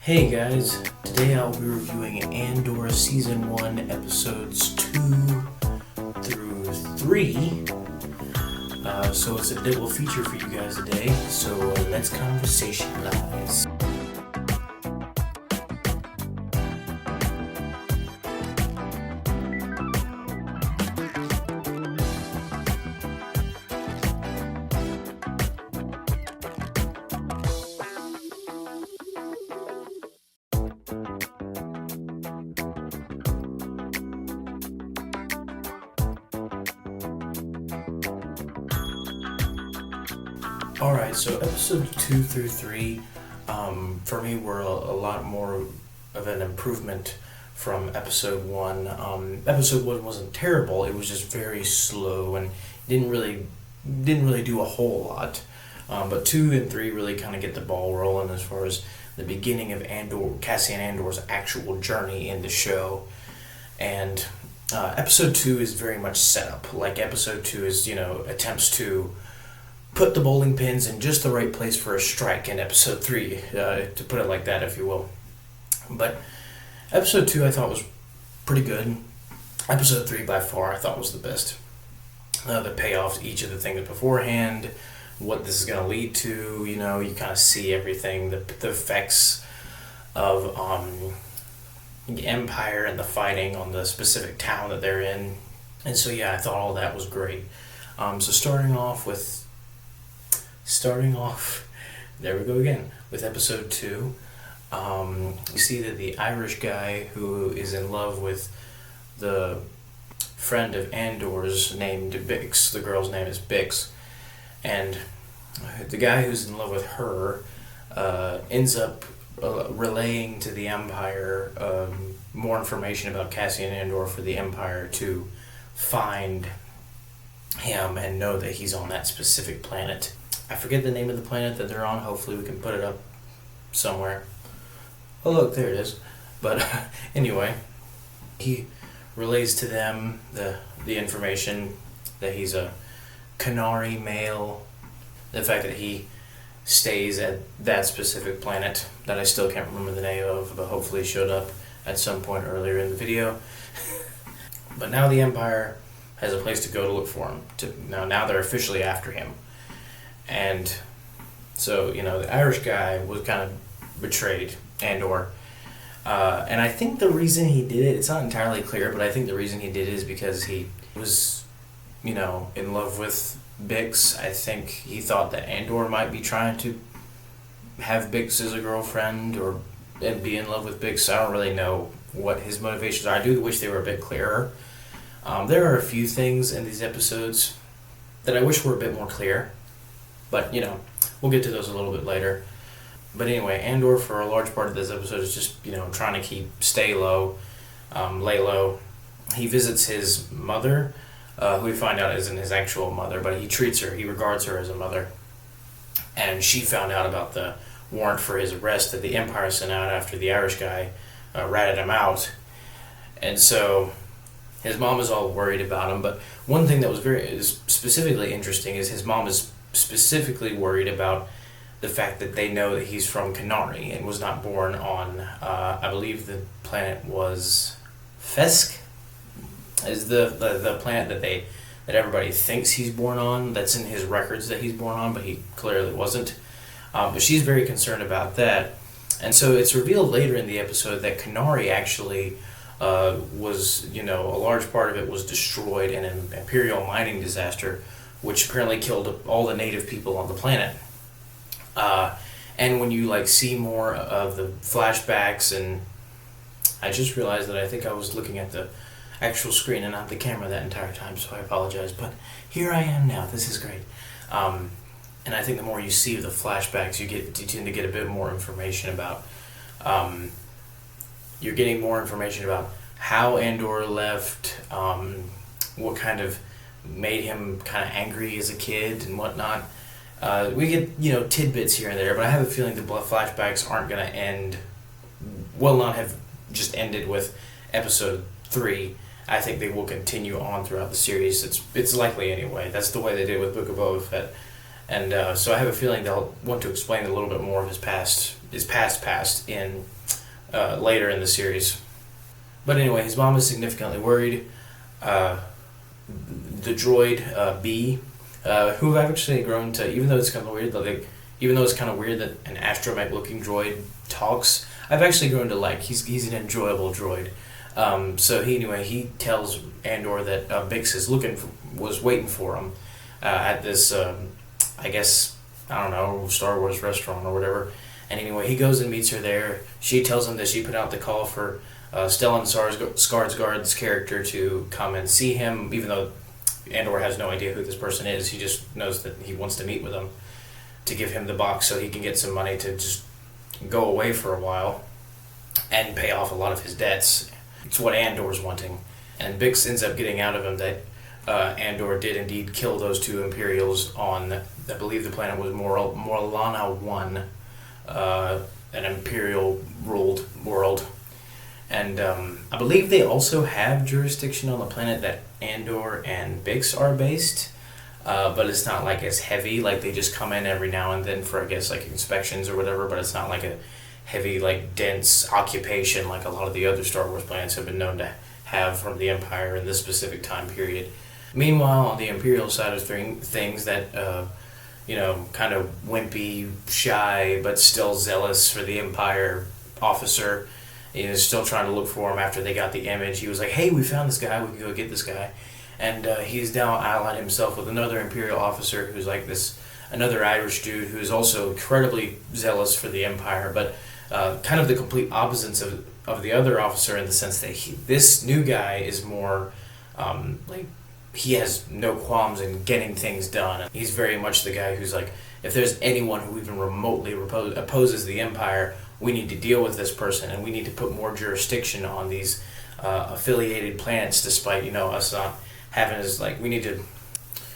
Hey guys, today I'll be reviewing Andor Season 1 Episodes 2 through 3. So it's a double feature for you guys today, so let's conversationalize. Alright, so episodes 2 through 3, for me, were a lot more of an improvement from episode 1. Episode 1 wasn't terrible, it was just very slow and didn't really do a whole lot. But 2 and 3 really kind of get the ball rolling as far as the beginning of Cassian Andor's actual journey in the show. And episode 2 is very much set up. Like, episode 2 is, attempts to put the bowling pins in just the right place for a strike in episode 3, to put it like that, if you will. But episode 2 I thought was pretty good. Episode 3 by far I thought was the best. The payoff, each of the things beforehand, what this is going to lead to, you kind of see everything, the effects of the Empire and the fighting on the specific town that they're in. And so yeah, I thought all that was great. So starting off, there we go again, with episode 2. You see that the Irish guy who is in love with the friend of Andor's named Bix, the girl's name is Bix, and the guy who's in love with her ends up relaying to the Empire more information about Cassian Andor for the Empire to find him and know that he's on that specific planet. I forget the name of the planet that they're on. Hopefully we can put it up somewhere. Oh look, there it is. But anyway, he relays to them the information that he's a Canary male, the fact that he stays at that specific planet that I still can't remember the name of, but hopefully showed up at some point earlier in the video. But now the Empire has a place to go to look for him. Now they're officially after him. And so, the Irish guy was kind of betrayed, Andor. And I think the reason he did it, it's not entirely clear, but I think the reason he did it is because he was, in love with Bix. I think he thought that Andor might be trying to have Bix as a girlfriend and be in love with Bix. I don't really know what his motivations are. I do wish they were a bit clearer. There are a few things in these episodes that I wish were a bit more clear. But, we'll get to those a little bit later. But anyway, Andor, for a large part of this episode, is just, trying to stay low, lay low. He visits his mother, who we find out isn't his actual mother, but he regards her as a mother. And she found out about the warrant for his arrest that the Empire sent out after the Irish guy ratted him out. And so his mom is all worried about him. But one thing that was is specifically interesting is his mom is specifically worried about the fact that they know that he's from Canary and was not born on, I believe the planet was Fesk, is the planet that everybody thinks he's born on, that's in his records that he's born on, but he clearly wasn't. But she's very concerned about that. And so it's revealed later in the episode that Canary actually was, a large part of it was destroyed in an Imperial mining disaster, which apparently killed all the native people on the planet. And when you see more of the flashbacks, and I just realized that I think I was looking at the actual screen and not the camera that entire time, so I apologize, but here I am now. This is great. And I think the more you see of the flashbacks, you tend to get a bit more information about, you're getting more information about how Andor left, what kind of made him kind of angry as a kid and whatnot. We get, tidbits here and there, but I have a feeling the flashbacks aren't going to not have just ended with episode 3. I think they will continue on throughout the series. It's likely anyway. That's the way they did with Book of Boba Fett. And so I have a feeling they'll want to explain a little bit more of his past is past in later in the series. But anyway, his mom is significantly worried. The droid B, who I've actually grown to, even though it's kind of weird, even though it's kind of weird that an astromech looking droid talks, I've actually grown to like. He's an enjoyable droid. So he tells Andor that Bix was waiting for him at this, I guess, I don't know, Star Wars restaurant or whatever. And anyway, he goes and meets her there. She tells him that she put out the call for Stellan Skarsgård's character to come and see him, even though Andor has no idea who this person is. He just knows that he wants to meet with him to give him the box so he can get some money to just go away for a while and pay off a lot of his debts. It's what Andor's wanting. And Bix ends up getting out of him that Andor did indeed kill those two Imperials on, I believe the planet was Morlana 1, an Imperial-ruled world. And I believe they also have jurisdiction on the planet that Andor and Bix are based, but it's not like as heavy. Like they just come in every now and then for, I guess, like inspections or whatever, but it's not like a heavy, like dense occupation like a lot of the other Star Wars planets have been known to have from the Empire in this specific time period. Meanwhile, on the Imperial side of things, that kind of wimpy, shy, but still zealous for the Empire officer is still trying to look for him after they got the image. He was like, hey, we found this guy, we can go get this guy. And he's now allied himself with another Imperial officer who's like another Irish dude who's also incredibly zealous for the Empire, but kind of the complete opposites of the other officer in the sense that this new guy is more he has no qualms in getting things done. He's very much the guy who's like, if there's anyone who even remotely opposes the Empire, we need to deal with this person, and we need to put more jurisdiction on these affiliated planets, despite us not having we need to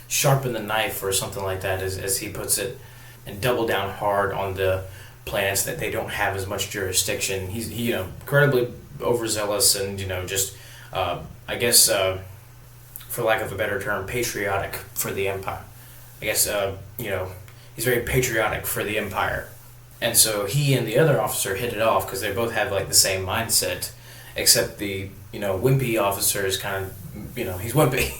sharpen the knife or something like that, as he puts it, and double down hard on the planets that they don't have as much jurisdiction. He's incredibly overzealous and just I guess for lack of a better term, patriotic for the Empire. I guess he's very patriotic for the Empire. And so he and the other officer hit it off because they both have like the same mindset, except the wimpy officer is kind of he's wimpy.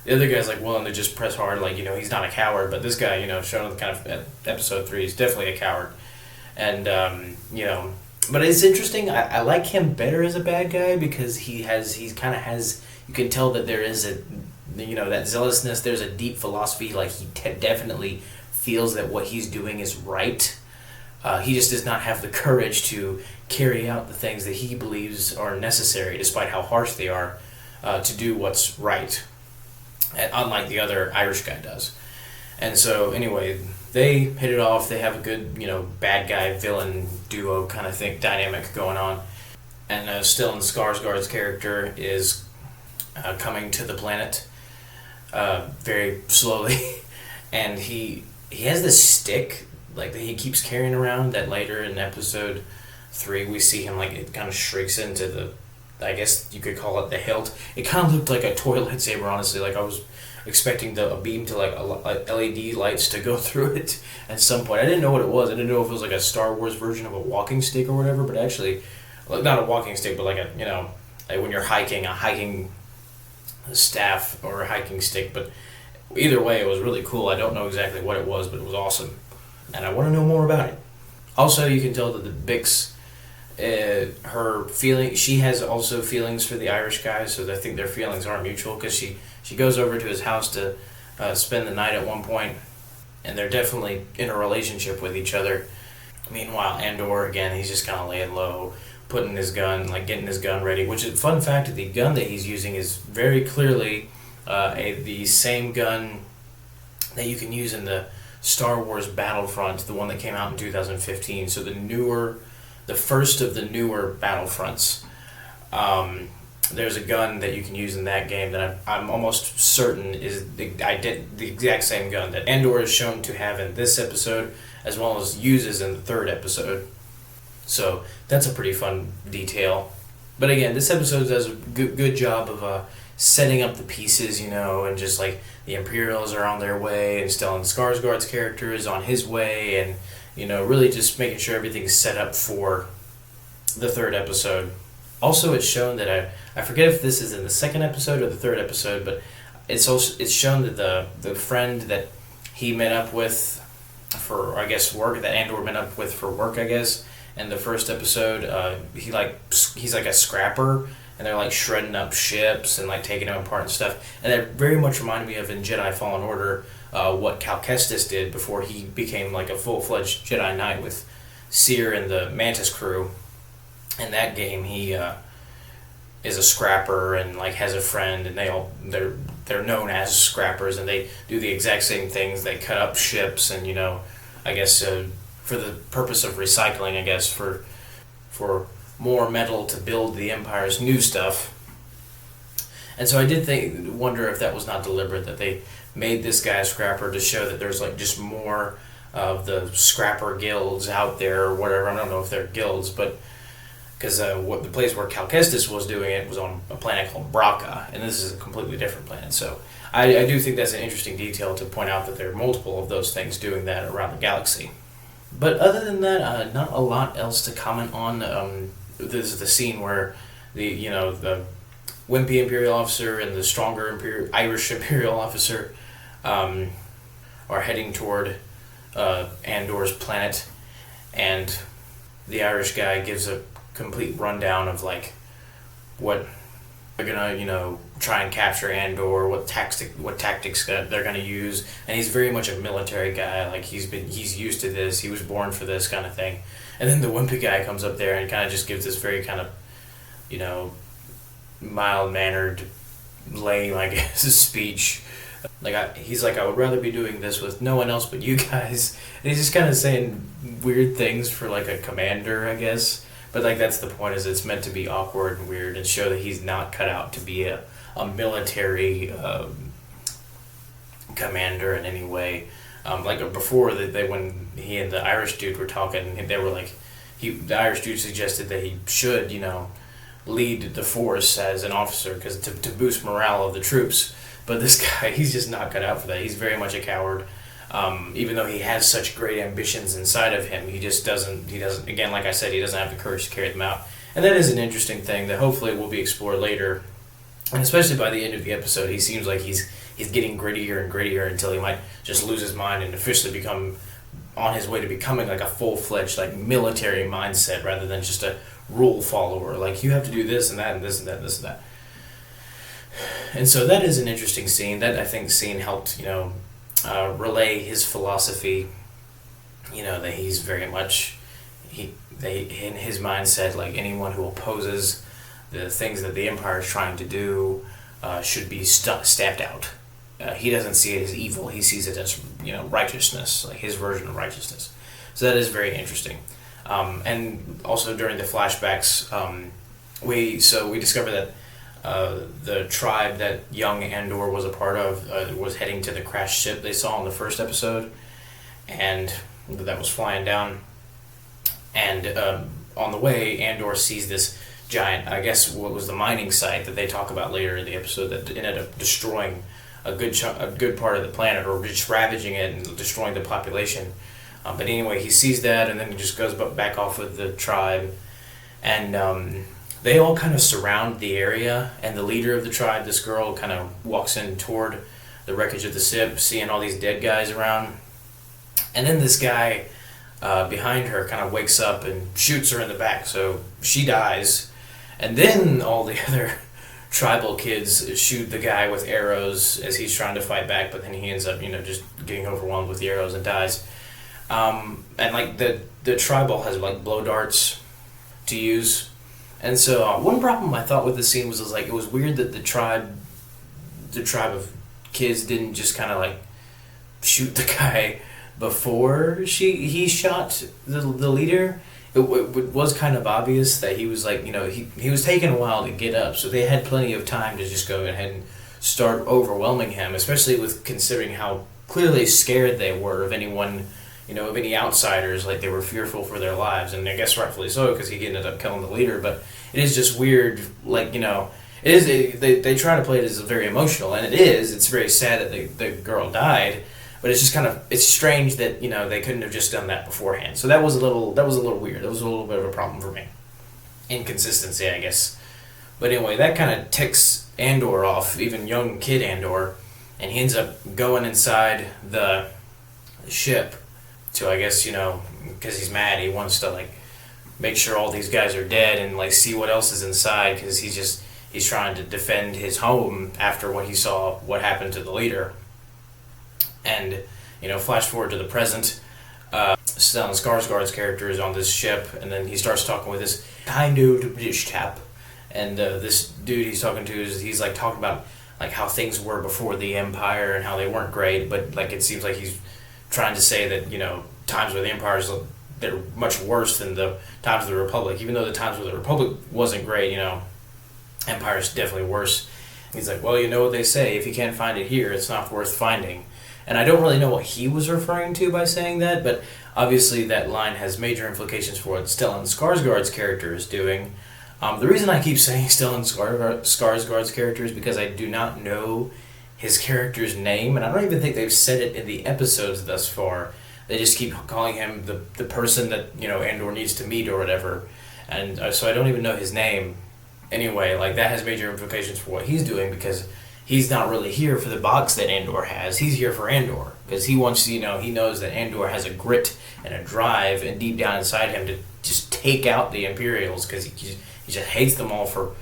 The other guy's like willing to just press hard, like he's not a coward, but this guy shown kind of at episode 3 is definitely a coward. And but it's interesting. I like him better as a bad guy because he kind of has, you can tell that there is that zealousness. There's a deep philosophy. Like he definitely feels that what he's doing is right. He just does not have the courage to carry out the things that he believes are necessary, despite how harsh they are, to do what's right, and unlike the other Irish guy does. And so, anyway, they hit it off. They have a good, bad guy villain duo kind of dynamic going on. And Stellan Skarsgård's character is coming to the planet very slowly, and he has this stick that he keeps carrying around that later in episode 3 we see him it kind of shrinks into the, I guess you could call it the hilt. It kind of looked like a toy lightsaber, honestly. I was expecting a beam to LED lights to go through it at some point. I didn't know what it was. I didn't know if it was a Star Wars version of a walking stick or whatever, but actually, not a walking stick, but when you're hiking, a hiking staff or a hiking stick. But either way, it was really cool. I don't know exactly what it was, but it was awesome. And I want to know more about it. Also, you can tell that the Bix, she has also feelings for the Irish guy, so I think their feelings are mutual, because she goes over to his house to spend the night at one point, and they're definitely in a relationship with each other. Meanwhile, Andor, again, he's just kind of laying low, putting his gun, getting his gun ready, which is, fun fact, the gun that he's using is very clearly the same gun that you can use in the Star Wars Battlefront, the one that came out in 2015. So the first of the newer Battlefronts. There's a gun that you can use in that game that I'm almost certain is the exact same gun that Andor is shown to have in this episode, as well as uses in the 3rd episode. So that's a pretty fun detail. But again, this episode does a good job of setting up the pieces, and just the Imperials are on their way, and Stellan Skarsgård's character is on his way, and really just making sure everything's set up for the third episode. Also, it's shown that I forget if this is in the second episode or the third episode, but it's shown that the friend that he met up with for, I guess, work, that Andor met up with for work, I guess, in the first episode, he's like a scrapper, and they're like shredding up ships and like taking them apart and stuff. And that very much reminded me of in Jedi Fallen Order, what Cal Kestis did before he became like a full-fledged Jedi Knight with Seer and the Mantis crew. In that game, he is a scrapper and like has a friend, and they're known as scrappers, and they do the exact same things. They cut up ships, and I guess for the purpose of recycling, I guess for more metal to build the Empire's new stuff. And so I did wonder if that was not deliberate, that they made this guy a scrapper to show that there's like just more of the scrapper guilds out there or whatever. I don't know if they're guilds, but because what the place where Cal Kestis was doing it was on a planet called Braca, and this is a completely different planet. So I do think that's an interesting detail to point out, that there are multiple of those things doing that around the galaxy. But other than that, not a lot else to comment on. This is the scene where the wimpy Imperial officer and the stronger Irish Imperial officer are heading toward Andor's planet, and the Irish guy gives a complete rundown of like what they're gonna try and capture Andor, what tactics they're gonna use, and he's very much a military guy. Like he's used to this. He was born for this kind of thing. And then the wimpy guy comes up there and kind of just gives this very kind of mild mannered, lame, I guess, speech. He's like, I would rather be doing this with no one else but you guys. And he's just kind of saying weird things for like a commander, I guess. But like that's the point, is it's meant to be awkward and weird and show that he's not cut out to be a military commander in any way. Before when he and the Irish dude were talking, they were like, the Irish dude suggested that he should lead the force as an officer because to boost morale of the troops. But this guy, he's just not cut out for that. He's very much a coward. Even though he has such great ambitions inside of him, he doesn't, again, like I said, he doesn't have the courage to carry them out. And that is an interesting thing that hopefully will be explored later. And especially by the end of the episode, he seems like he's getting grittier and grittier until he might just lose his mind and officially become on his way to becoming like a full-fledged like military mindset rather than just a rule follower. Like, you have to do this and that and this and that and this and that. And so that is an interesting scene. That, I think, scene helped, relay his philosophy, that he's very much, in his mindset, like anyone who opposes the things that the Empire is trying to do should be stamped out. He doesn't see it as evil. He sees it as, righteousness, like his version of righteousness. So that is very interesting. And also during the flashbacks, we discover that the tribe that young Andor was a part of was heading to the crashed ship they saw in the first episode, and that was flying down. And on the way, Andor sees this giant, I guess what was the mining site that they talk about later in the episode, that ended up destroying a good part of the planet, or just ravaging it and destroying the population. But anyway, he sees that, and then he just goes back off with the tribe, and they all kind of surround the area, and the leader of the tribe, this girl, kind of walks in toward the wreckage of the ship, seeing all these dead guys around. And then this guy behind her kind of wakes up and shoots her in the back, so she dies. And then all the other tribal kids shoot the guy with arrows as he's trying to fight back, but then he ends up, just getting overwhelmed with the arrows and dies. And like the tribal has like blow darts to use. And so one problem I thought with the scene was like, it was weird that the tribe of kids didn't just kind of like shoot the guy before he shot the leader. It was kind of obvious that he was like, he was taking a while to get up, so they had plenty of time to just go ahead and start overwhelming him, especially with considering how clearly scared they were of anyone, of any outsiders. Like, they were fearful for their lives, and I guess rightfully so, because he ended up killing the leader. But it is just weird, like, it is, they try to play it as very emotional, and it is. It's very sad that the girl died, But it's just it's strange that they couldn't have just done that beforehand. So that was a little weird. That was a little bit of a problem for me. Inconsistency, I guess. But anyway, that kind of ticks Andor off, even young kid Andor, and he ends up going inside the ship to, I guess, because he's mad, he wants to make sure all these guys are dead and see what else is inside, because he's trying to defend his home after what he saw what happened to the leader. And flash forward to the present. Stellan Skarsgård's character is on this ship, and then he starts talking with this kind of British chap, and this dude he's talking to he's talking about how things were before the Empire and how they weren't great, but it seems like he's trying to say that times with the Empire they're much worse than the times of the Republic. Even though the times with the Republic wasn't great, Empire's definitely worse. He's like, well, what they say, if you can't find it here, it's not worth finding. And I don't really know what he was referring to by saying that, but obviously that line has major implications for what Stellan Skarsgård's character is doing. The reason I keep saying Stellan Skarsgård's character is because I do not know his character's name, and I don't even think they've said it in the episodes thus far. They just keep calling him the person that Andor needs to meet or whatever, and so I don't even know his name. Anyway, that has major implications for what he's doing, because he's not really here for the box that Andor has. He's here for Andor because he wants he knows that Andor has a grit and a drive, and deep down inside him to just take out the Imperials, because he just hates them all for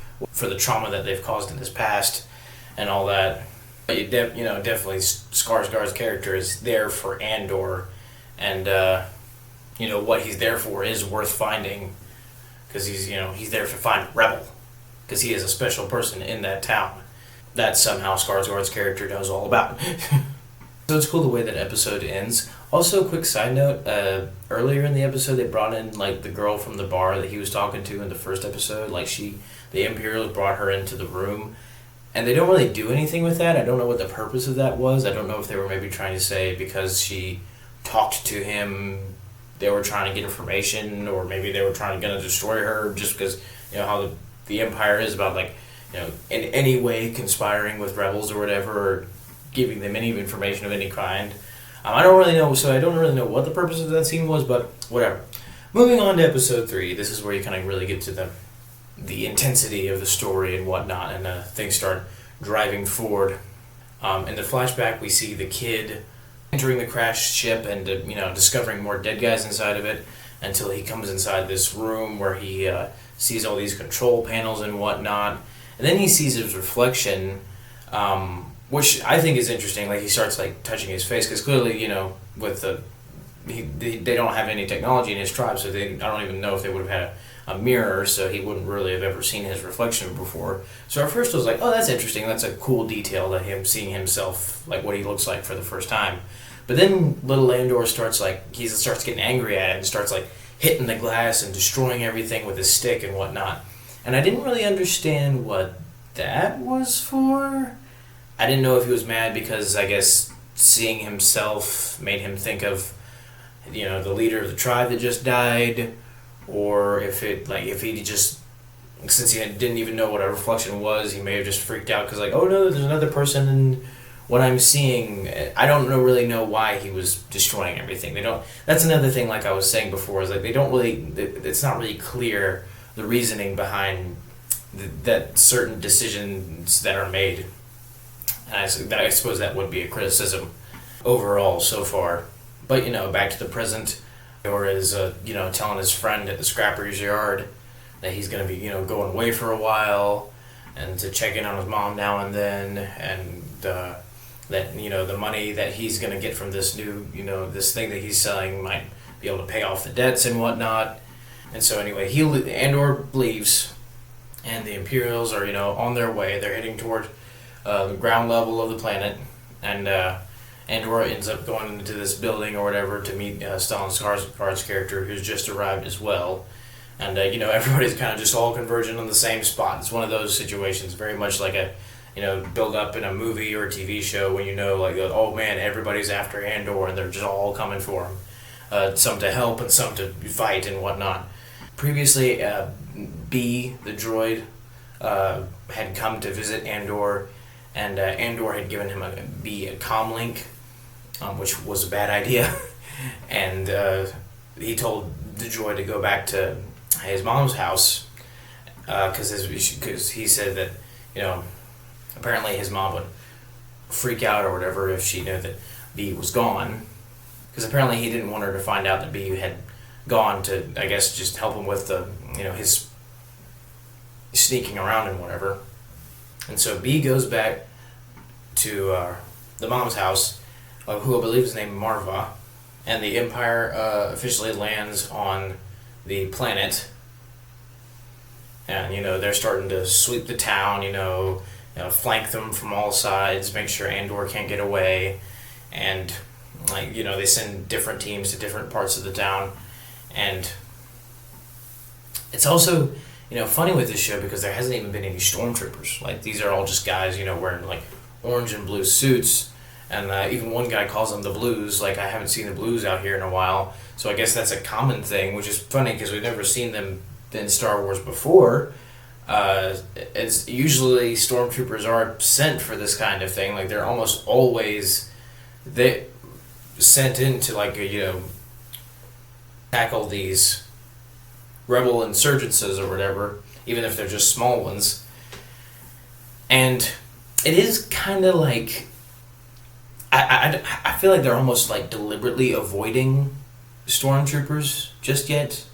the trauma that they've caused in his past and all that. But definitely Skarsgård's character is there for Andor, and what he's there for is worth finding, because he's there to find Rebel, because he is a special person in that town that somehow Skarsgård's character knows all about. So it's cool the way that episode ends. Also, quick side note, earlier in the episode they brought in the girl from the bar that he was talking to in the first episode. The Imperials brought her into the room, and they don't really do anything with that. I don't know what the purpose of that was. I don't know if they were maybe trying to say because she talked to him they were trying to get information, or maybe they were going to destroy her, just because how the Empire is about in any way conspiring with rebels or whatever, or giving them any information of any kind. I don't really know, so I don't really know what the purpose of that scene was, but whatever. Moving on to episode 3, this is where you kind of really get to the intensity of the story and whatnot, and things start driving forward. In the flashback, we see the kid entering the crashed ship and discovering more dead guys inside of it, until he comes inside this room where he sees all these control panels and whatnot. And then he sees his reflection, which I think is interesting. He starts touching his face, because clearly, with they don't have any technology in his tribe, so I don't even know if they would have had a mirror, so he wouldn't really have ever seen his reflection before. So at first I was like, oh, that's interesting. That's a cool detail, that him seeing himself, what he looks like for the first time. But then little Andor starts he starts getting angry at it, and starts hitting the glass and destroying everything with his stick and whatnot. And I didn't really understand what that was for. I didn't know if he was mad because, I guess, seeing himself made him think of, the leader of the tribe that just died, or if he just, since he didn't even know what a reflection was, he may have just freaked out because, oh no, there's another person in what I'm seeing. I don't really know why he was destroying everything. That's another thing, I was saying before, is they don't really, it's not really clear the reasoning behind that certain decisions that are made. And I suppose that would be a criticism overall so far. But, back to the present, or is, telling his friend at the scrapper's yard that he's going to be, going away for a while, and to check in on his mom now and then, and that, the money that he's going to get from this new, this thing that he's selling might be able to pay off the debts and whatnot. And so anyway, Andor leaves, and the Imperials are, on their way. They're heading toward the ground level of the planet, and Andor ends up going into this building or whatever to meet Stellan Skarsgård's character, who's just arrived as well. And, everybody's kind of just all converging on the same spot. It's one of those situations, very much like a, build up in a movie or a TV show when oh man, everybody's after Andor and they're just all coming for him. Some to help and some to fight and whatnot. Previously, B, the droid, had come to visit Andor, and Andor had given him a comm link, which was a bad idea. And he told the droid to go back to his mom's house because he said that, apparently his mom would freak out or whatever if she knew that B was gone. Because apparently he didn't want her to find out that B had gone to, I guess, just help him with his sneaking around and whatever. And so B goes back to the mom's house, who I believe is named Marva, and the Empire officially lands on the planet. And, they're starting to sweep the town, flank them from all sides, make sure Andor can't get away. And, they send different teams to different parts of the town. And it's also, funny with this show because there hasn't even been any stormtroopers. Like, these are all just guys, wearing, orange and blue suits. And even one guy calls them the Blues. Like, I haven't seen the Blues out here in a while. So I guess that's a common thing, which is funny because we've never seen them in Star Wars before. It's usually stormtroopers are sent for this kind of thing. Like, they're almost always sent in to, tackle these rebel insurgencies or whatever, even if they're just small ones. And it is kind of like... I feel like they're almost deliberately avoiding stormtroopers just yet.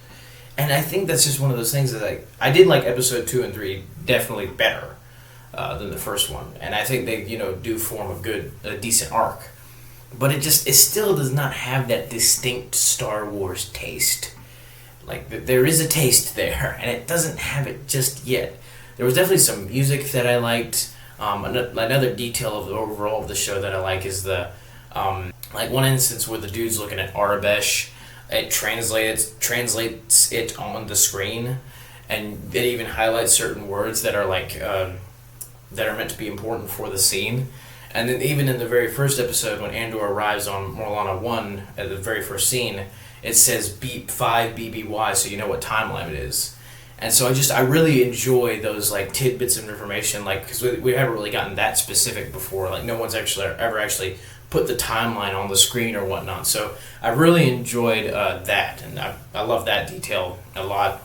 And I think that's just one of those things that I did like episode 2 and 3 definitely better than the first one. And I think they, do form a decent arc. But it still does not have that distinct Star Wars taste. There is a taste there, and it doesn't have it just yet. There was definitely some music that I liked. Another detail of the overall of the show that I like is the one instance where the dude's looking at Arabesh. It translates it on the screen, and it even highlights certain words that are that are meant to be important for the scene. And then even in the very first episode, when Andor arrives on Morlana 1, at the very first scene, it says beep 5 BBY, so you know what timeline it is. And so I really enjoy those tidbits of information, because we haven't really gotten that specific before. No one's ever actually put the timeline on the screen or whatnot. So I really enjoyed that, and I love that detail a lot.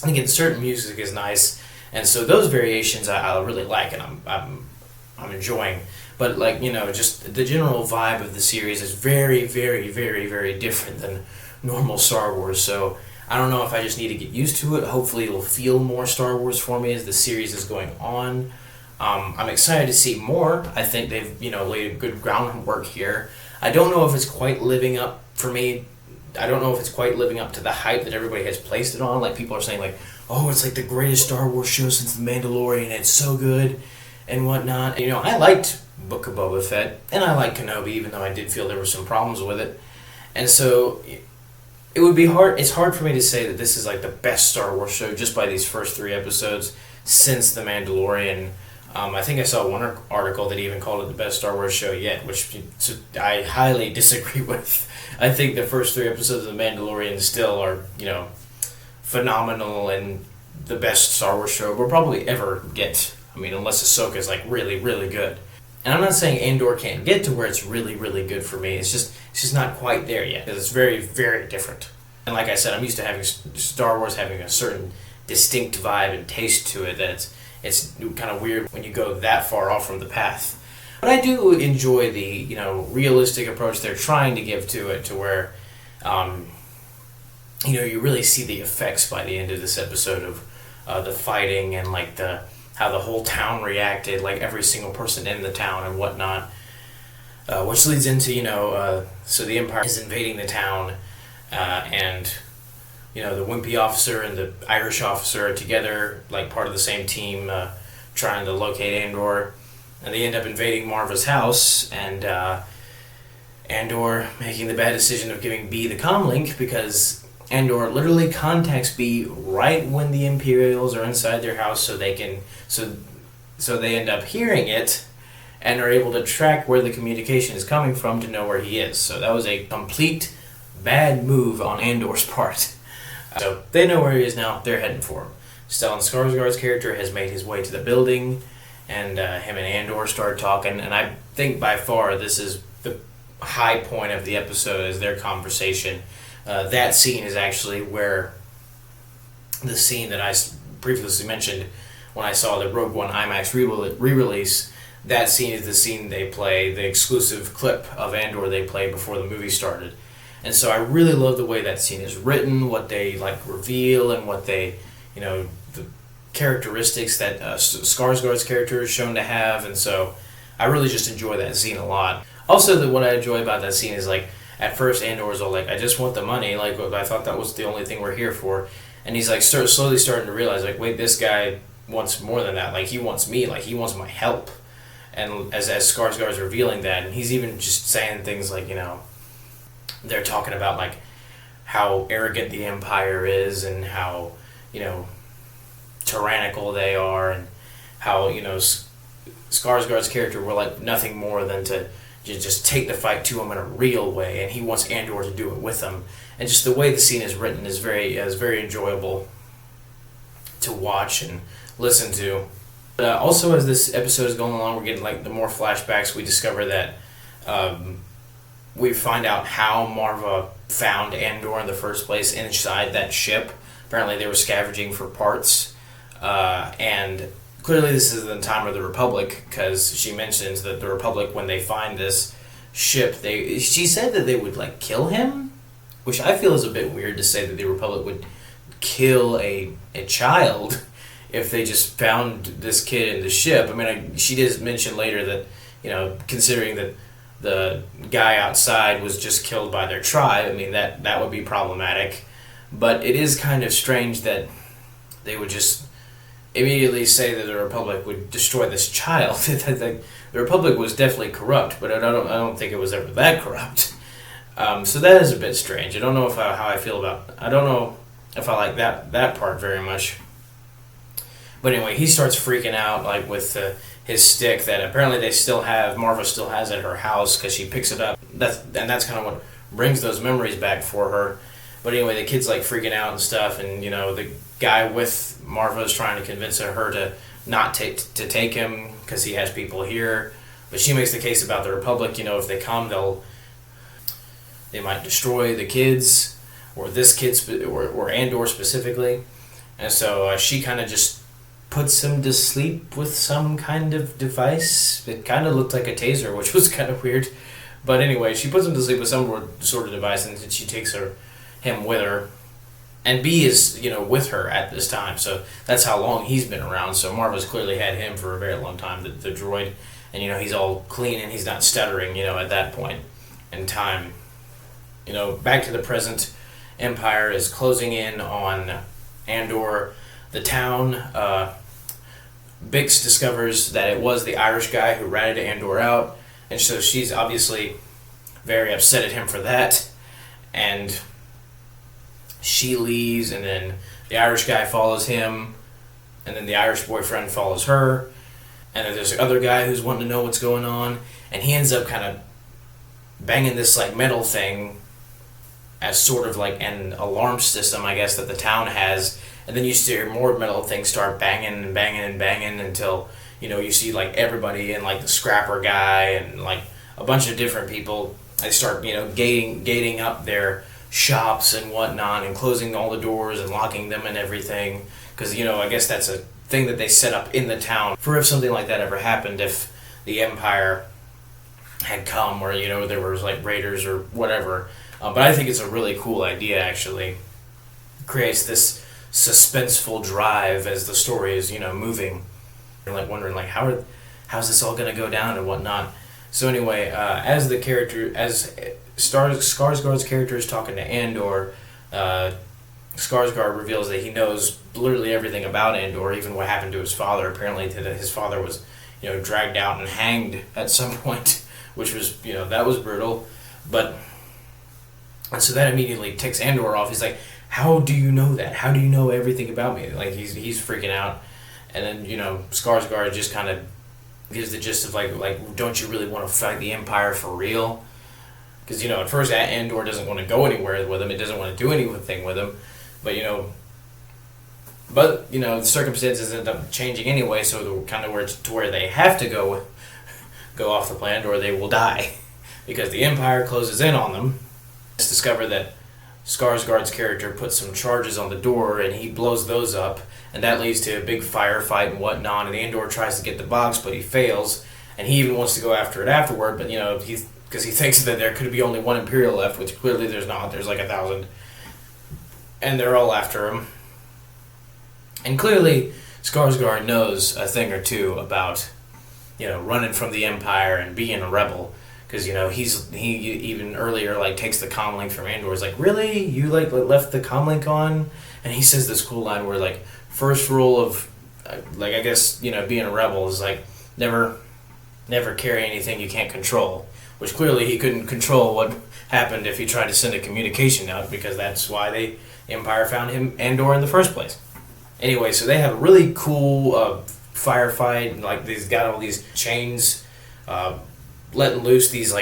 And again, certain music is nice, and so those variations I really like, and I'm enjoying. But just the general vibe of the series is very, very, very, very different than normal Star Wars. So I don't know if I just need to get used to it. Hopefully it'll feel more Star Wars for me as the series is going on. I'm excited to see more. I think they've laid a good groundwork here. I don't know if it's quite living up for me. I don't know if it's quite living up to the hype that everybody has placed it on. People are saying oh, it's the greatest Star Wars show since The Mandalorian. It's so good and whatnot. I liked Book of Boba Fett, and I like Kenobi, even though I did feel there were some problems with it. And so it would be hard. It's hard for me to say that this is the best Star Wars show just by these first 3 episodes since The Mandalorian. I think I saw one article that even called it the best Star Wars show yet, which I highly disagree with. I think the first 3 episodes of The Mandalorian still are, phenomenal and the best Star Wars show we'll probably ever get. I mean, unless Ahsoka's really, really good. And I'm not saying Andor can't get to where it's really, really good for me. It's just not quite there yet, because it's very, very different. And like I said, I'm used to having Star Wars having a certain distinct vibe and taste to it that it's kind of weird when you go that far off from the path. But I do enjoy the realistic approach they're trying to give to it, to where you really see the effects by the end of this episode of the fighting and how the whole town reacted, every single person in the town and whatnot, which leads into, so the Empire is invading the town, and, the wimpy officer and the Irish officer are together, part of the same team, trying to locate Andor, and they end up invading Marva's house, and Andor making the bad decision of giving B the comlink, because Andor literally contacts B right when the Imperials are inside their house, so they end up hearing it and are able to track where the communication is coming from to know where he is. So that was a complete bad move on Andor's part. So they know where he is now. They're heading for him. Stellan Skarsgård's character has made his way to the building, and him and Andor start talking. And I think by far this is high point of the episode is their conversation. That scene is actually where the scene that I previously mentioned when I saw the Rogue One IMAX re-release. That scene is the scene they play, the exclusive clip of Andor they play before the movie started. And so I really love the way that scene is written, what they reveal, and what they, the characteristics that Skarsgård's character is shown to have. And so I really just enjoy that scene a lot. Also, what I enjoy about that scene is at first Andor's all I just want the money. I thought that was the only thing we're here for. And he's slowly starting to realize wait, this guy wants more than that. He wants me. He wants my help. And as Skarsgård's revealing that, and he's even just saying things they're talking about how arrogant the Empire is and how tyrannical they are, and how Skarsgård's character were nothing more than to just take the fight to him in a real way, and he wants Andor to do it with him. And just the way the scene is written is very enjoyable to watch and listen to. Also, as this episode is going along, we're getting the more flashbacks. We discover that we find out how Marva found Andor in the first place inside that ship. Apparently they were scavenging for parts, and clearly this is in the time of the Republic, because she mentions that the Republic, when they find this ship, she said that they would kill him, which I feel is a bit weird to say that the Republic would kill a child if they just found this kid in the ship. I mean, she does mention later that, considering that the guy outside was just killed by their tribe, I mean, that would be problematic. But it is kind of strange that they would just immediately say that the Republic would destroy this child. The Republic was definitely corrupt, but I don't think it was ever that corrupt. So that is a bit strange. I don't know how I feel about. I don't know if I like that part very much. But anyway, he starts freaking out with his stick that apparently Marva still has at her house, because she picks it up. That's kind of what brings those memories back for her. But anyway, the kid's freaking out and stuff, and the guy with Marva is trying to convince her to not take him because he has people here. But she makes the case about the Republic. If they come, they might destroy the kids, or this kid, or Andor specifically. And so she kind of just puts him to sleep with some kind of device. It kind of looked like a taser, which was kind of weird. But anyway, she puts him to sleep with some sort of device, and she takes him with her. And B is, with her at this time. So that's how long he's been around. So Marva's clearly had him for a very long time, the droid. And, he's all clean and he's not stuttering, at that point in time. Back to the present, Empire is closing in on Andor. The town, Bix discovers that it was the Irish guy who ratted Andor out, and so she's obviously very upset at him for that, and she leaves, and then the Irish guy follows him, and then the Irish boyfriend follows her, and then there's the other guy who's wanting to know what's going on, and he ends up kind of banging this metal thing as sort of an alarm system, I guess, that the town has. And then you see more metal things start banging and banging and banging until, you see everybody and the scrapper guy and a bunch of different people. They start, gating up their shops and whatnot, and closing all the doors and locking them and everything. Because, I guess that's a thing that they set up in the town for if something like that ever happened, if the Empire had come, or, there was raiders or whatever. But I think it's a really cool idea, actually. It creates this suspenseful drive as the story is, moving. You're wondering how's this all gonna go down and whatnot. So anyway, as Skarsgård's character is talking to Andor, Skarsgård reveals that he knows literally everything about Andor, even what happened to his father. Apparently that his father was, dragged out and hanged at some point, which was, that was brutal. And so that immediately ticks Andor off. He's like, how do you know that? How do you know everything about me? He's freaking out. And then, Skarsgård just kind of gives the gist of don't you really want to fight the Empire for real? Because, at first Andor doesn't want to go anywhere with him. It doesn't want to do anything with him. But, the circumstances end up changing anyway, so kind of where they have to go off the planet, or they will die. because the Empire closes in on them. It's discovered that Skarsgård's character puts some charges on the door, and he blows those up, and that leads to a big firefight and whatnot. And Andor tries to get the box, but he fails, and he even wants to go after it afterward. But because he thinks that there could be only one Imperial left, which clearly there's not. There's like 1,000, and they're all after him. And clearly, Skarsgård knows a thing or two about, running from the Empire and being a rebel. Because, he even earlier, takes the comlink from Andor. He's like, really? You, left the comlink on? And he says this cool line where, first rule of, I guess, being a rebel is, never carry anything you can't control. Which clearly he couldn't control what happened if he tried to send a communication out, because that's why the Empire found him Andor in the first place. Anyway, so they have a really cool firefight. They've got all these chains letting loose these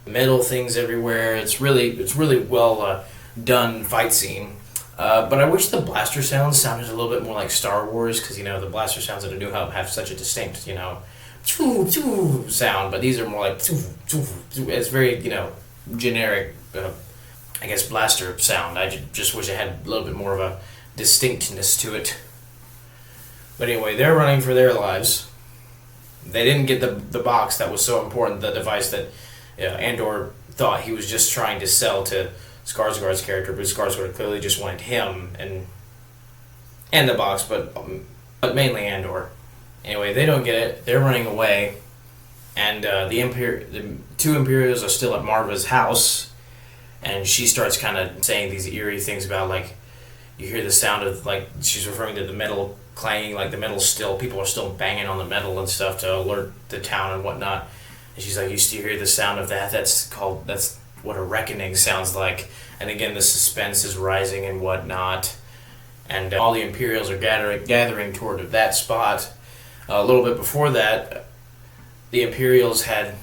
metal things everywhere. It's really well done fight scene. But I wish the blaster sounds sounded a little bit more like Star Wars, because the blaster sounds in A New Hope have such a distinct sound, but these are more like it's very generic I guess blaster sound. I just wish it had a little bit more of a distinctness to it. But anyway, they're running for their lives. They didn't get the box that was so important, the device that Andor thought he was just trying to sell to Skarsgård's character, but Skarsgård clearly just wanted him and the box, but mainly Andor. Anyway, they don't get it. They're running away, and the two Imperials are still at Marva's house, and she starts kind of saying these eerie things about you hear the sound of she's referring to the metal clanging, the metal still, people are still banging on the metal and stuff to alert the town and whatnot. And she's like, you still hear the sound of that? That's what a reckoning sounds like. And again, the suspense is rising and whatnot. And all the Imperials are gathering toward that spot. A little bit before that, the Imperials had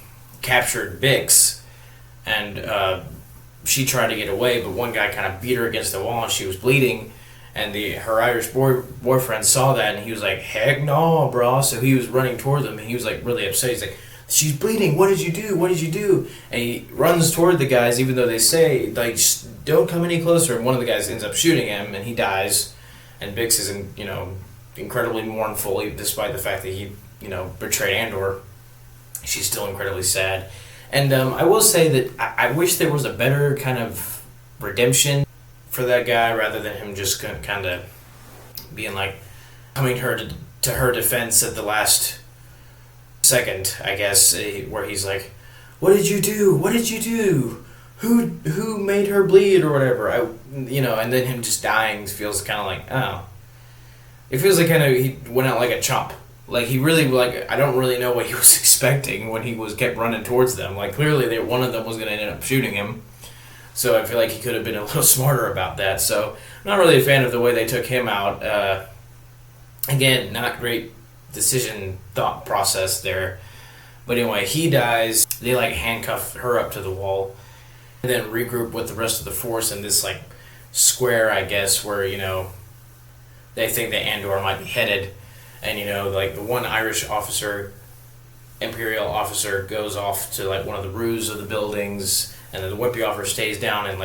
captured Bix, and she tried to get away, but one guy kind of beat her against the wall and she was bleeding. And her Irish boyfriend saw that, and he was like, heck no, bro. So he was running toward them, and he was really upset. He's like, she's bleeding, what did you do? What did you do? And he runs toward the guys, even though they say, don't come any closer. And one of the guys ends up shooting him, and he dies. And Bix is, incredibly mournful, despite the fact that he, betrayed Andor. She's still incredibly sad. And I will say that I wish there was a better kind of redemption for that guy, rather than him just kind of being coming to her defense at the last second, I guess, where he's like, what did you do? What did you do? Who made her bleed or whatever? And then him just dying feels kind of oh. It feels he went out like a chump. He really, I don't really know what he was expecting when he kept running towards them. Clearly one of them was going to end up shooting him. So I feel like he could have been a little smarter about that. So I'm not really a fan of the way they took him out. Again, not great decision thought process there. But anyway, he dies. They handcuff her up to the wall, and then regroup with the rest of the force in this square, I guess, where they think that Andor might be headed. And the one Irish officer, Imperial officer, goes off to one of the roofs of the buildings. And then the wimpy officer stays down and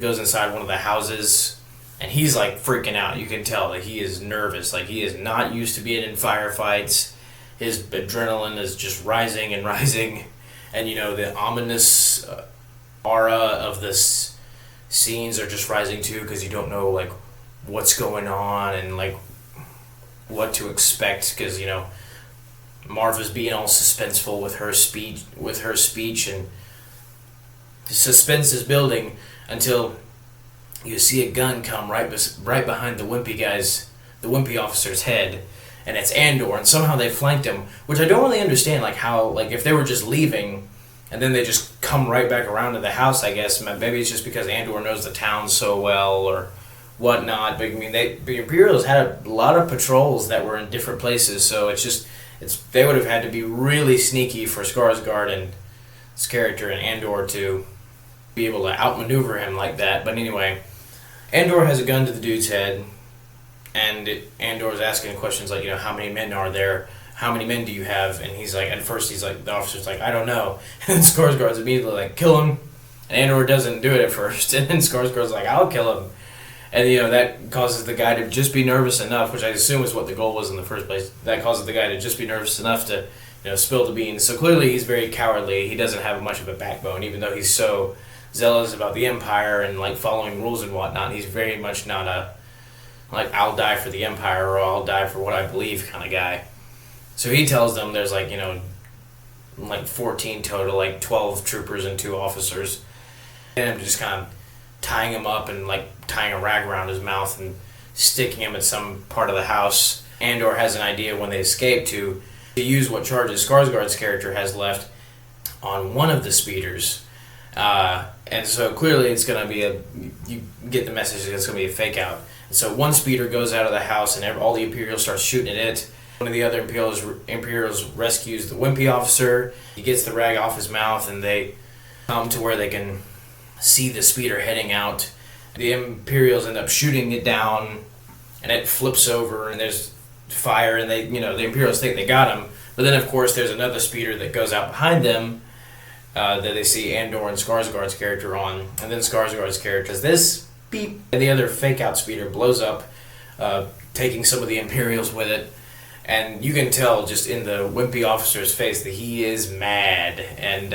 goes inside one of the houses, and he's freaking out. You can tell that he is nervous. He is not used to being in firefights. His adrenaline is just rising and rising, and the ominous aura of this scenes are just rising too, because you don't know what's going on and what to expect, because Marva's being all suspenseful with her speech and. The suspense is building until you see a gun come right behind the wimpy officer's head, and it's Andor, and somehow they flanked him, which I don't really understand, how, if they were just leaving, and then they just come right back around to the house, I guess. Maybe it's just because Andor knows the town so well, or whatnot, but the Imperials had a lot of patrols that were in different places, so they would have had to be really sneaky for Skarsgård and his character and Andor to be able to outmaneuver him like that. But anyway, Andor has a gun to the dude's head, and Andor is asking questions how many men are there? how many men do you have? And he's like, at first he's like, the officer's like, I don't know. And then Skarsgård's immediately like, kill him. And Andor doesn't do it at first. And then Skarsgård's like, I'll kill him. And, that causes the guy to just be nervous enough, which I assume is what the goal was in the first place. That causes the guy to just be nervous enough to, spill the beans. So clearly he's very cowardly. He doesn't have much of a backbone, even though he's so zealous about the Empire and, like, following rules and whatnot. He's very much not a, like, I'll die for the Empire or I'll die for what I believe kind of guy. So he tells them there's, like, like 14 total, like 12 troopers and 2 officers. And I'm just kind of tying him up and, like, tying a rag around his mouth and sticking him at some part of the house. Andor has an idea when they escape to use what charges Skarsgård's character has left on one of the speeders. And so clearly it's going to be you get the message that it's going to be a fake out. And so one speeder goes out of the house and all the Imperials start shooting at it. One of the other Imperials rescues the wimpy officer. He gets the rag off his mouth and they come to where they can see the speeder heading out. The Imperials end up shooting it down and it flips over and there's fire and they, the Imperials think they got him. But then of course there's another speeder that goes out behind them that they see Andor and Skarsgård's character on. And then Skarsgård's character does this, beep, and the other fake out speeder blows up, taking some of the Imperials with it. And you can tell just in the wimpy officer's face that he is mad. And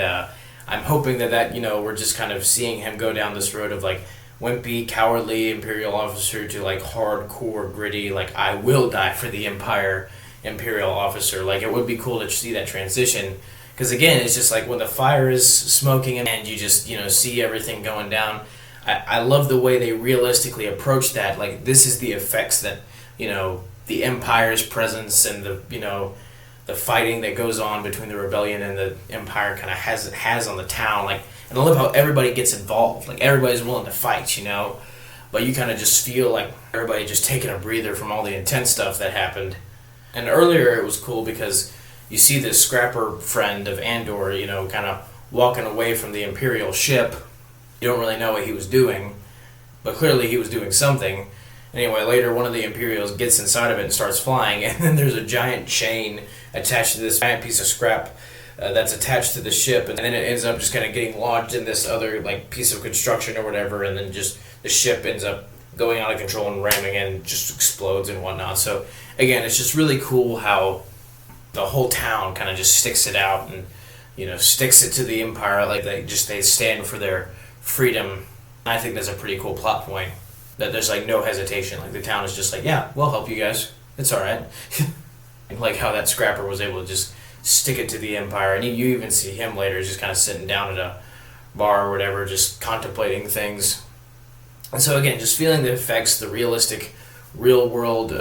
I'm hoping that we're just kind of seeing him go down this road of like wimpy, cowardly Imperial officer to like hardcore, gritty, like I will die for the Empire Imperial officer. Like it would be cool to see that transition. Because again, it's just like when the fire is smoking and you just, see everything going down. I love the way they realistically approach that. Like this is the effects that, the Empire's presence and the fighting that goes on between the rebellion and the Empire kind of has on the town. Like, and I love how everybody gets involved. Like everybody's willing to fight, but you kind of just feel like everybody just taking a breather from all the intense stuff that happened. And earlier it was cool because you see this scrapper friend of Andor, kind of walking away from the Imperial ship. You don't really know what he was doing, but clearly he was doing something. Anyway, later one of the Imperials gets inside of it and starts flying, and then there's a giant chain attached to this giant piece of scrap that's attached to the ship, and then it ends up just kind of getting lodged in this other like piece of construction or whatever, and then just the ship ends up going out of control and ramming in, and just explodes and whatnot. So again, it's just really cool how the whole town kind of just sticks it out and sticks it to the Empire, like they stand for their freedom. I think that's a pretty cool plot point. That there's like no hesitation. Like the town is just like, yeah, we'll help you guys. It's all right. Like how that scrapper was able to just stick it to the Empire, and you even see him later just kind of sitting down at a bar or whatever, just contemplating things. And so again, just feeling the effects, the realistic, real world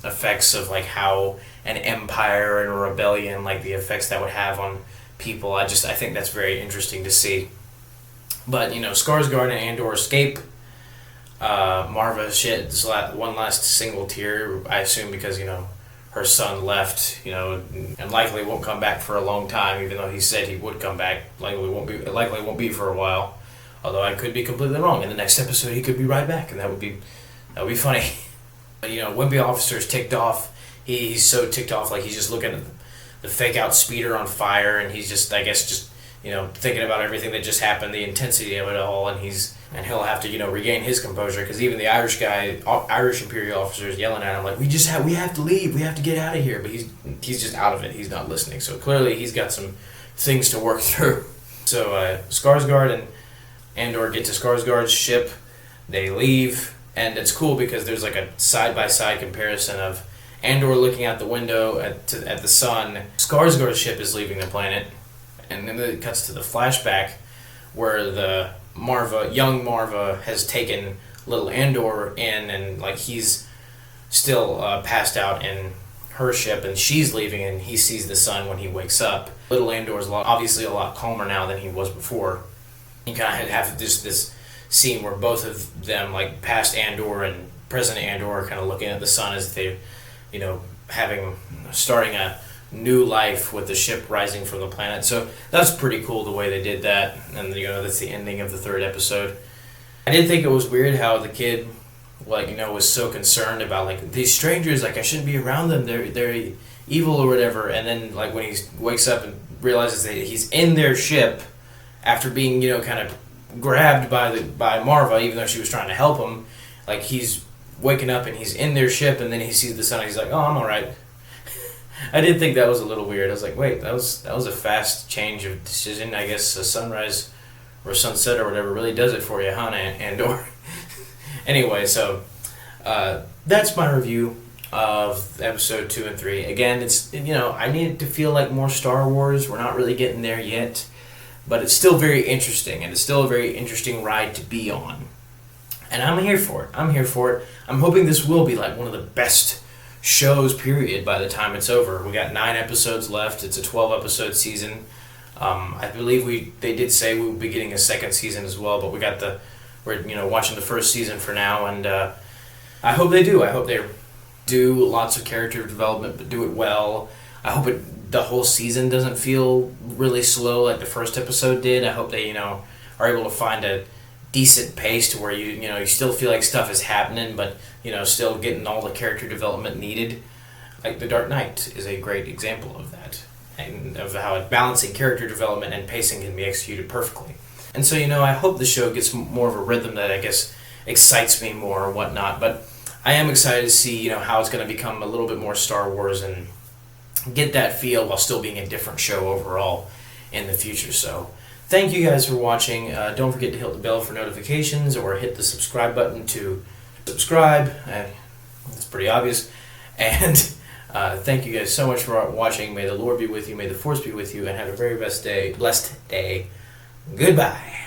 effects of like how an empire and a rebellion, like the effects that would have on people. I think that's very interesting to see. But Skarsgård and Andor escape. Marva sheds one last single tear, I assume because, her son left, and likely won't come back for a long time, even though he said he would come back. Likely won't be for a while. Although I could be completely wrong. In the next episode, he could be right back, and that would be funny. But, wimpy officer's ticked off. He's so ticked off, like he's just looking at the fake out speeder on fire, and he's just, I guess, thinking about everything that just happened, the intensity of it all, and he'll have to, regain his composure, because even the Irish Imperial officer is yelling at him, like, we have to leave, we have to get out of here, but he's just out of it, he's not listening, so clearly he's got some things to work through. So Skarsgård and Andor get to Skarsgård's ship, they leave, and it's cool because there's like a side-by-side comparison of Andor looking out the window at the sun, Skarsgård's ship is leaving the planet, and then it cuts to the flashback where the young Marva has taken little Andor in, and like he's still passed out in her ship, and she's leaving, and he sees the sun when he wakes up. Little Andor's obviously a lot calmer now than he was before. You kind of have this scene where both of them, like past Andor and present Andor, are kind of looking at the sun as they, starting a new life with the ship rising from the planet. So that's pretty cool the way they did that, and that's the ending of the 3rd episode. I did think it was weird how the kid was so concerned about like these strangers, like I shouldn't be around them, they're evil or whatever, and then like when he wakes up and realizes that he's in their ship after being, you know, kind of grabbed by Marva, even though she was trying to help him, like he's waking up and he's in their ship, and then he sees the sun and he's like, oh, I'm alright. I did think that was a little weird. I was like, wait, that was a fast change of decision. I guess a sunrise or sunset or whatever really does it for you, huh, Andor? Anyway, so that's my review of episode 2 and 3. Again, it's, you know, I need it to feel like more Star Wars. We're not really getting there yet, but it's still very interesting, and it's still a very interesting ride to be on. And I'm here for it. I'm hoping this will be like one of the best shows, period, by the time it's over. We got 9 episodes left. It's a 12-episode season. I believe they did say we will be getting a second season as well, but we're watching the first season for now, and I hope they do. I hope they do lots of character development, but do it well. I hope the whole season doesn't feel really slow like the first episode did. I hope they, are able to find a decent pace to where you still feel like stuff is happening, but still getting all the character development needed. Like The Dark Knight is a great example of that, and of how balancing character development and pacing can be executed perfectly. And so I hope the show gets more of a rhythm that I guess excites me more or whatnot. But I am excited to see how it's going to become a little bit more Star Wars and get that feel while still being a different show overall in the future. So thank you guys for watching. Don't forget to hit the bell for notifications, or hit the subscribe button to subscribe. It's pretty obvious. And thank you guys so much for watching. May the Lord be with you. May the Force be with you. And have a very blessed day. Goodbye.